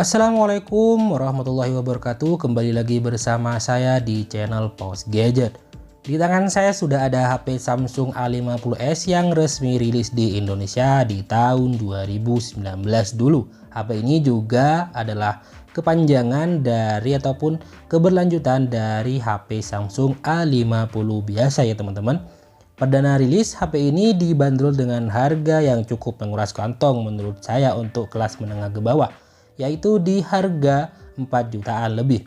Assalamualaikum warahmatullahi wabarakatuh. Kembali lagi bersama saya di channel Paus Gadget. Di tangan saya sudah ada HP Samsung A50s yang resmi rilis di Indonesia di tahun 2019 dulu. HP ini juga adalah kepanjangan dari ataupun keberlanjutan dari HP Samsung A50 biasa ya teman-teman. Perdana rilis HP ini dibanderol dengan harga yang cukup menguras kantong menurut saya untuk kelas menengah ke bawah, yaitu di harga 4 jutaan lebih.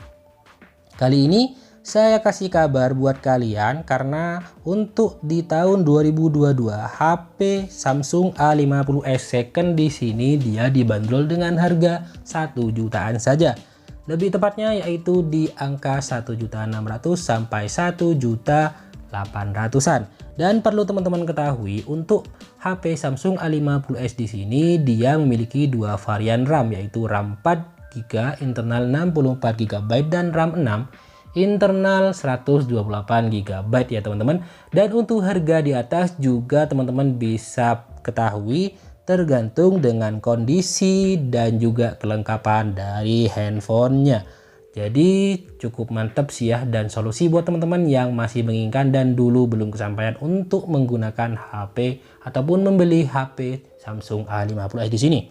Kali ini saya kasih kabar buat kalian karena untuk di tahun 2022 HP Samsung A50s second di sini dia dibanderol dengan harga 1 jutaan saja. Lebih tepatnya yaitu di angka 1.600.000 sampai 1.800.000-an. Dan perlu teman-teman ketahui, untuk HP Samsung A50s di sini dia memiliki dua varian RAM, yaitu RAM 4GB internal 64GB dan RAM 6 internal 128GB ya teman-teman. Dan untuk harga di atas juga teman-teman bisa ketahui tergantung dengan kondisi dan juga kelengkapan dari handphonenya. Jadi cukup mantap sih ya, dan solusi buat teman-teman yang masih menginginkan dan dulu belum kesampaian untuk menggunakan HP ataupun membeli HP Samsung A50s di sini.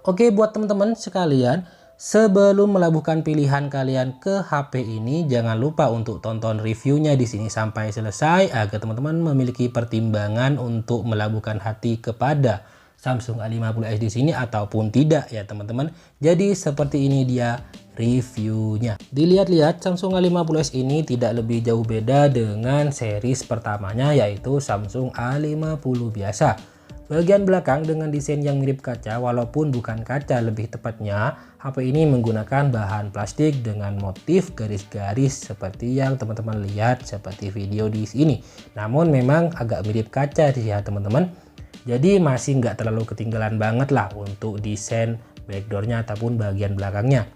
Oke, buat teman-teman sekalian, sebelum melabuhkan pilihan kalian ke HP ini, jangan lupa untuk tonton reviewnya di sini sampai selesai agar teman-teman memiliki pertimbangan untuk melabuhkan hati kepada Samsung A50s di sini ataupun tidak ya teman-teman. Jadi seperti ini dia reviewnya. Dilihat-lihat Samsung A50s ini tidak lebih jauh beda dengan series pertamanya, yaitu Samsung A50 biasa. Bagian belakang dengan desain yang mirip kaca, walaupun bukan kaca lebih tepatnya, HP ini menggunakan bahan plastik dengan motif garis-garis seperti yang teman-teman lihat seperti video di sini. Namun memang agak mirip kaca sih ya teman-teman. Jadi masih nggak terlalu ketinggalan banget lah untuk desain backdoornya ataupun bagian belakangnya.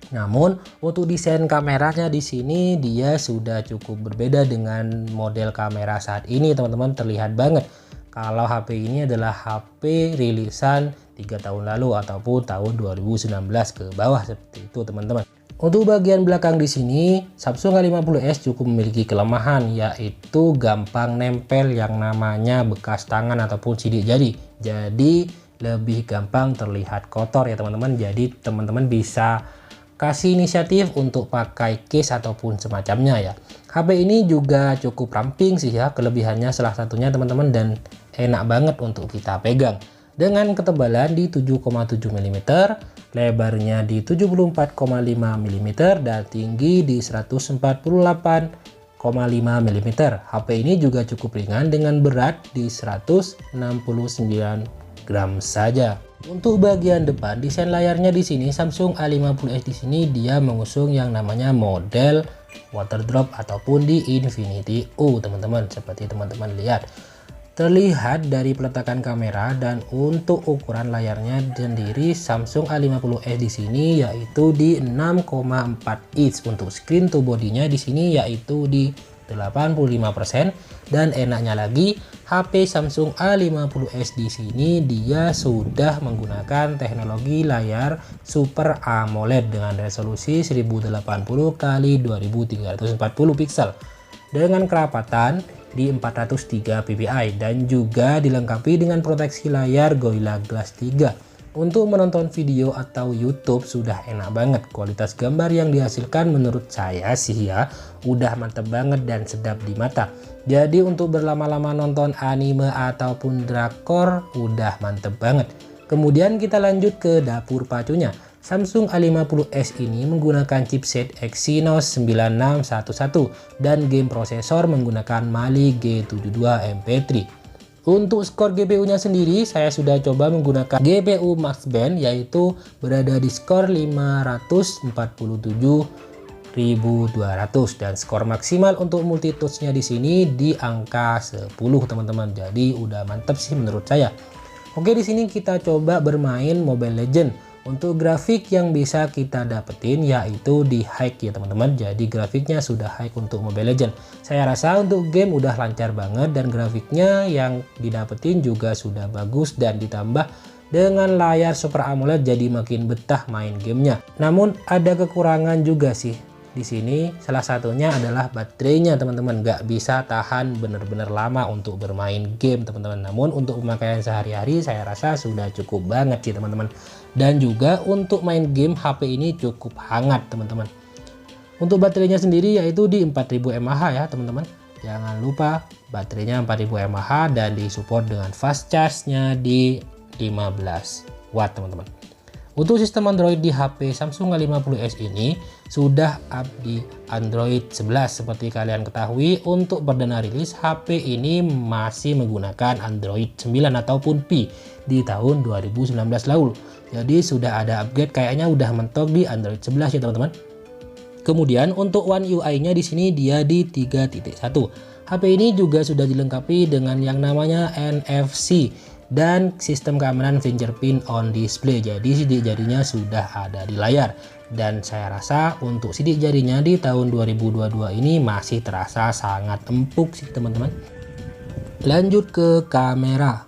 Namun untuk desain kameranya di sini dia sudah cukup berbeda dengan model kamera saat ini teman-teman. Terlihat banget kalau HP ini adalah HP rilisan 3 tahun lalu ataupun tahun 2019 ke bawah seperti itu teman-teman. Untuk bagian belakang di sini Samsung A50s cukup memiliki kelemahan, yaitu gampang nempel yang namanya bekas tangan ataupun sidik jari. Jadi lebih gampang terlihat kotor ya teman-teman. Jadi teman-teman bisa kasih inisiatif untuk pakai case ataupun semacamnya ya. HP ini juga cukup ramping sih ya, kelebihannya salah satunya teman-teman, dan enak banget untuk kita pegang. Dengan ketebalan di 7,7 mm, lebarnya di 74,5 mm, dan tinggi di 148,5 mm. HP ini juga cukup ringan dengan berat di 169 gram saja. Untuk bagian depan desain layarnya di sini Samsung A50s di sini dia mengusung yang namanya model water drop ataupun di Infinity U teman-teman, seperti teman-teman lihat. Terlihat dari peletakan kamera, dan untuk ukuran layarnya sendiri Samsung A50s di sini yaitu di 6,4 inch. Untuk screen to body-nya di sini yaitu di 85%, dan enaknya lagi HP Samsung A50s di sini dia sudah menggunakan teknologi layar Super AMOLED dengan resolusi 1080 x 2340 pixel dengan kerapatan di 403 ppi dan juga dilengkapi dengan proteksi layar Gorilla Glass 3. Untuk menonton video atau YouTube sudah enak banget. Kualitas gambar yang dihasilkan menurut saya sih ya udah mantep banget dan sedap di mata. Jadi untuk berlama-lama nonton anime ataupun drakor udah mantep banget. Kemudian kita lanjut ke dapur pacunya. Samsung A50s ini menggunakan chipset Exynos 9611 dan game prosesor menggunakan Mali G72 MP3. Untuk skor GPU-nya sendiri saya sudah coba menggunakan GPU Max Band, yaitu berada di skor 547.200, dan skor maksimal untuk multitouch-nya di sini di angka 10 teman-teman. Jadi udah mantep sih menurut saya. Oke, di sini kita coba bermain Mobile Legends. Untuk grafik yang bisa kita dapetin yaitu di high ya teman-teman. Jadi grafiknya sudah high untuk Mobile Legends. Saya rasa untuk game udah lancar banget, dan grafiknya yang didapetin juga sudah bagus, dan ditambah Dengan layar Super AMOLED jadi makin betah main gamenya. Namun ada kekurangan juga sih di sini. Salah satunya adalah baterainya teman-teman, nggak bisa tahan bener-bener lama untuk bermain game teman-teman. Namun untuk pemakaian sehari-hari saya rasa sudah cukup banget sih teman-teman. Dan juga untuk main game HP ini cukup hangat teman-teman. Untuk baterainya sendiri yaitu di 4000 mAh ya teman-teman. Jangan lupa baterainya 4000 mAh dan disupport dengan fast charge-nya di 15 watt teman-teman. Untuk sistem Android di HP Samsung A50s ini sudah up di Android 11. Seperti kalian ketahui, untuk perdana rilis HP ini masih menggunakan Android 9 ataupun P di tahun 2019 lalu. Jadi sudah ada upgrade, kayaknya udah mentok di Android 11 ya teman-teman. Kemudian untuk One UI-nya di sini dia di 3.1. HP ini juga sudah dilengkapi dengan yang namanya NFC dan sistem keamanan fingerprint on display. Jadi sidik jarinya sudah ada di layar, dan saya rasa untuk sidik jarinya di tahun 2022 ini masih terasa sangat empuk sih teman-teman. Lanjut ke kamera.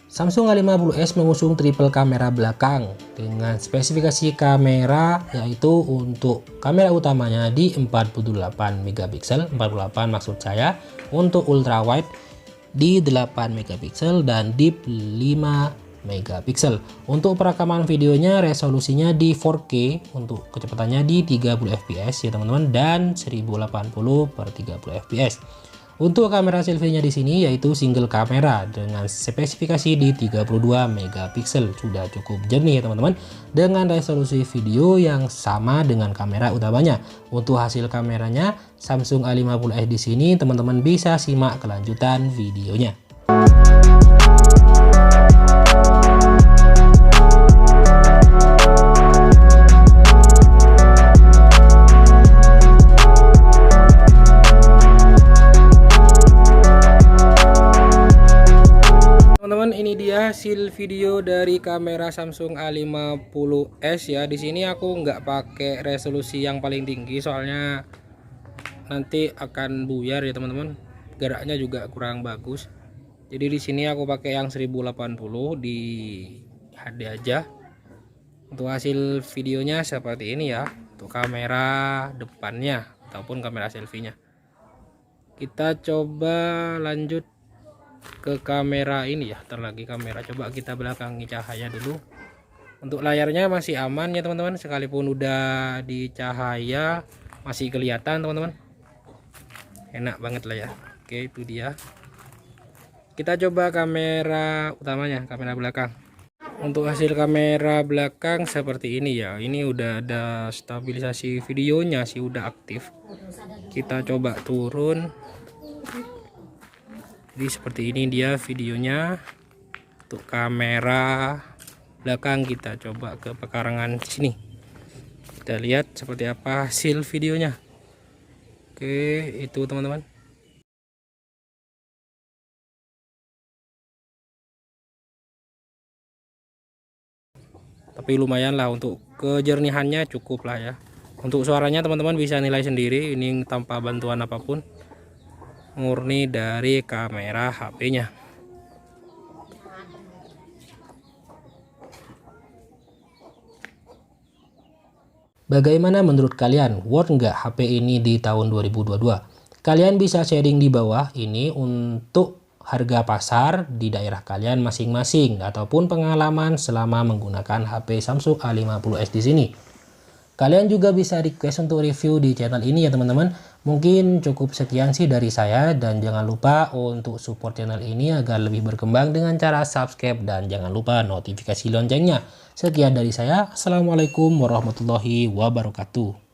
Samsung A50s mengusung triple kamera belakang dengan spesifikasi kamera yaitu untuk kamera utamanya di 48 megapiksel, 48 maksud saya, untuk ultra wide di 8 megapiksel dan deep 5 megapiksel. Untuk perekaman videonya resolusinya di 4K, untuk kecepatannya di 30 fps ya teman-teman, dan 1080 per 30 fps. Untuk kamera selfie-nya di sini yaitu single kamera dengan spesifikasi di 32 megapiksel. Sudah cukup jernih ya teman-teman, dengan resolusi video yang sama dengan kamera utamanya. Untuk hasil kameranya Samsung A50s di sini teman-teman bisa simak kelanjutan videonya. Teman-teman, ini dia hasil video dari kamera Samsung A50s ya. Di sini aku nggak pakai resolusi yang paling tinggi soalnya nanti akan buyar ya teman-teman. Geraknya juga kurang bagus. Jadi di sini aku pakai yang 1080 di HD aja. Untuk hasil videonya seperti ini ya. Untuk kamera depannya ataupun kamera selfie-nya. Kita coba lanjut ke kamera ini ya. Ntar lagi kamera, coba kita belakangi cahaya dulu. Untuk layarnya masih aman ya teman-teman, sekalipun udah di cahaya masih kelihatan teman-teman, enak banget lah ya. Oke, itu dia. Kita coba kamera utamanya, kamera belakang. Untuk hasil kamera belakang seperti ini ya. Ini udah ada stabilisasi videonya sih, udah aktif. Kita coba turun. Jadi seperti ini dia videonya. Untuk kamera belakang kita coba ke pekarangan sini. Kita lihat seperti apa hasil videonya. Oke, itu teman-teman. Tapi lumayan lah, untuk kejernihannya cukup lah ya. Untuk suaranya teman-teman bisa nilai sendiri, ini tanpa bantuan apapun, murni dari kamera HP-nya. Bagaimana menurut kalian? Worth nggak HP ini di tahun 2022? Kalian bisa sharing di bawah ini untuk harga pasar di daerah kalian masing-masing ataupun pengalaman selama menggunakan HP Samsung A50s di sini. Kalian juga bisa request untuk review di channel ini ya teman-teman. Mungkin cukup sekian sih dari saya, dan jangan lupa untuk support channel ini agar lebih berkembang dengan cara subscribe dan jangan lupa notifikasi loncengnya. Sekian dari saya. Assalamualaikum warahmatullahi wabarakatuh.